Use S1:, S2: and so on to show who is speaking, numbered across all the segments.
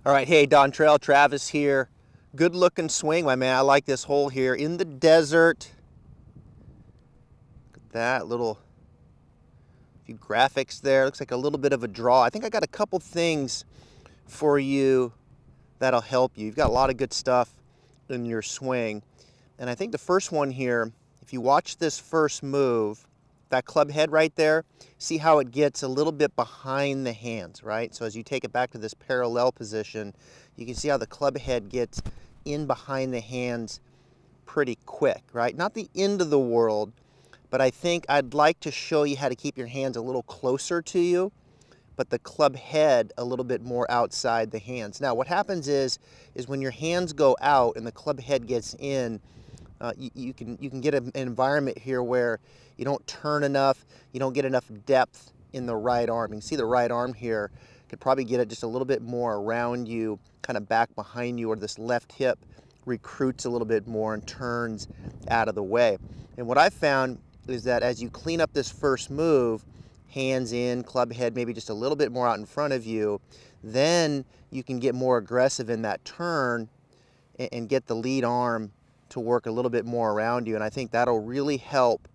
S1: All right, hey, Dontrelle, Travis here. Good looking swing, my man. I like this hole here in the desert. Look at that little few graphics there. Looks like a little bit of a draw. I think I got a couple things for you that'll help you. You've got a lot of good stuff in your swing. And I think the first one here, if you watch this first move, that club head right there, see how it gets a little bit behind the hands, right? So as you take it back to this parallel position, you can see how the club head gets in behind the hands pretty quick, right? Not the end of the world, but I think I'd like to show you how to keep your hands a little closer to you, but the club head a little bit more outside the hands. Now what happens is when your hands go out and the club head gets in, you can get an environment here where you don't turn enough, you don't get enough depth in the right arm. You can see the right arm here, could probably get it just a little bit more around you, kind of back behind you, or this left hip recruits a little bit more and turns out of the way. And what I found is that as you clean up this first move, hands in, club head maybe just a little bit more out in front of you, then you can get more aggressive in that turn and get the lead arm to work a little bit more around you. And I think that'll really help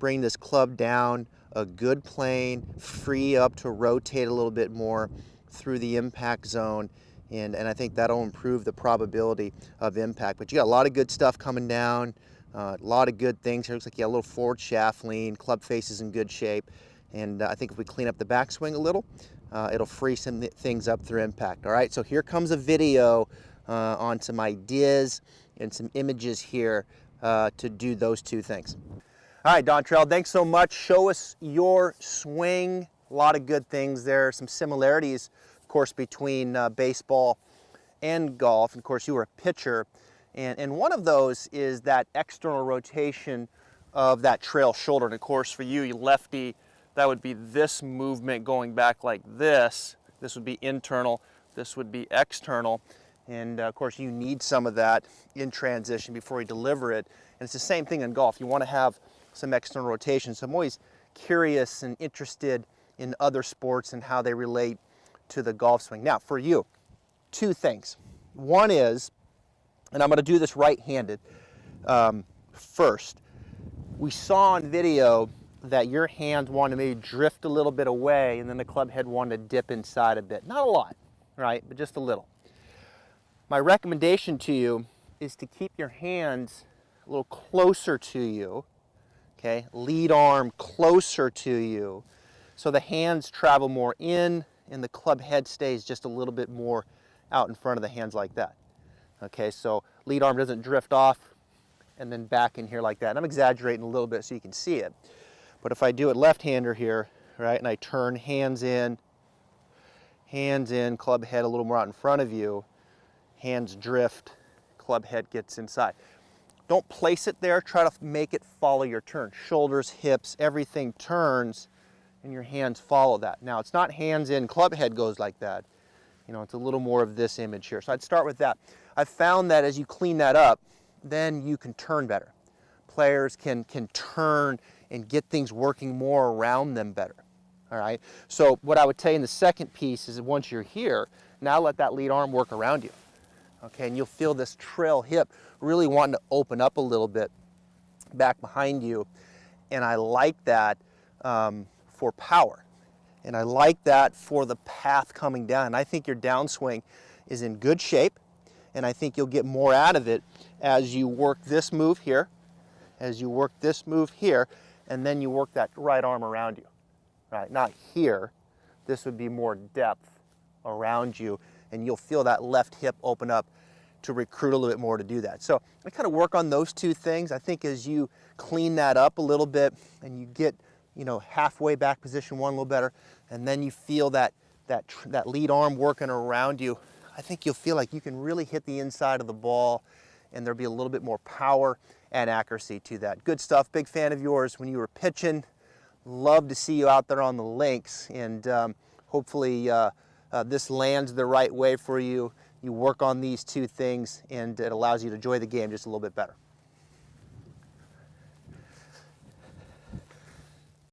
S1: bring this club down a good plane, free up to rotate a little bit more through the impact zone. And I think that'll improve the probability of impact. But you got a lot of good stuff coming down, a lot of good things here. Looks like you got a little forward shaft lean, club face is in good shape. And I think if we clean up the backswing a little, it'll free some things up through impact. All right, so here comes a video on some ideas and some images here to do those two things. All right, Dontrelle, thanks so much. Show us your swing. A lot of good things there. Some similarities, of course, between baseball and golf. And of course, you were a pitcher. And one of those is that external rotation of that trail shoulder. And of course, for you, you lefty, that would be this movement going back like this. This would be internal. This would be external. And of course, you need some of that in transition before you deliver it. And it's the same thing in golf. You want to have some external rotation. So I'm always curious and interested in other sports and how they relate to the golf swing. Now, for you, two things. One is, and I'm going to do this right-handed first. We saw on video that your hands want to maybe drift a little bit away, and then the club head wanted to dip inside a bit. Not a lot, right? But just a little. My recommendation to you is to keep your hands a little closer to you, okay? Lead arm closer to you, so the hands travel more in and the club head stays just a little bit more out in front of the hands like that. Okay, so lead arm doesn't drift off and then back in here like that. And I'm exaggerating a little bit so you can see it. But if I do it left-hander here, right, and I turn hands in, club head a little more out in front of you, hands drift, club head gets inside. Don't place it there, try to make it follow your turn. Shoulders, hips, everything turns and your hands follow that. Now it's not hands in, club head goes like that. You know, it's a little more of this image here. So I'd start with that. I've found that as you clean that up, then you can turn better. Players can turn and get things working more around them better. All right, so what I would tell you in the second piece is that once you're here, now let that lead arm work around you. Okay, and you'll feel this trail hip really wanting to open up a little bit back behind you. And I like that for power. And I like that for the path coming down. And I think your downswing is in good shape. And I think you'll get more out of it as you work this move here, and then you work that right arm around you. Right, not here. This would be more depth around you. And you'll feel that left hip open up to recruit a little bit more to do that. So I kind of work on those two things. I think as you clean that up a little bit and you get, you know, halfway back position one a little better, and then you feel that lead arm working around you, I think you'll feel like you can really hit the inside of the ball and there'll be a little bit more power and accuracy to that. Good stuff. Big fan of yours when you were pitching. Love to see you out there on the links, and hopefully this lands the right way for you. You work on these two things and it allows you to enjoy the game just a little bit better.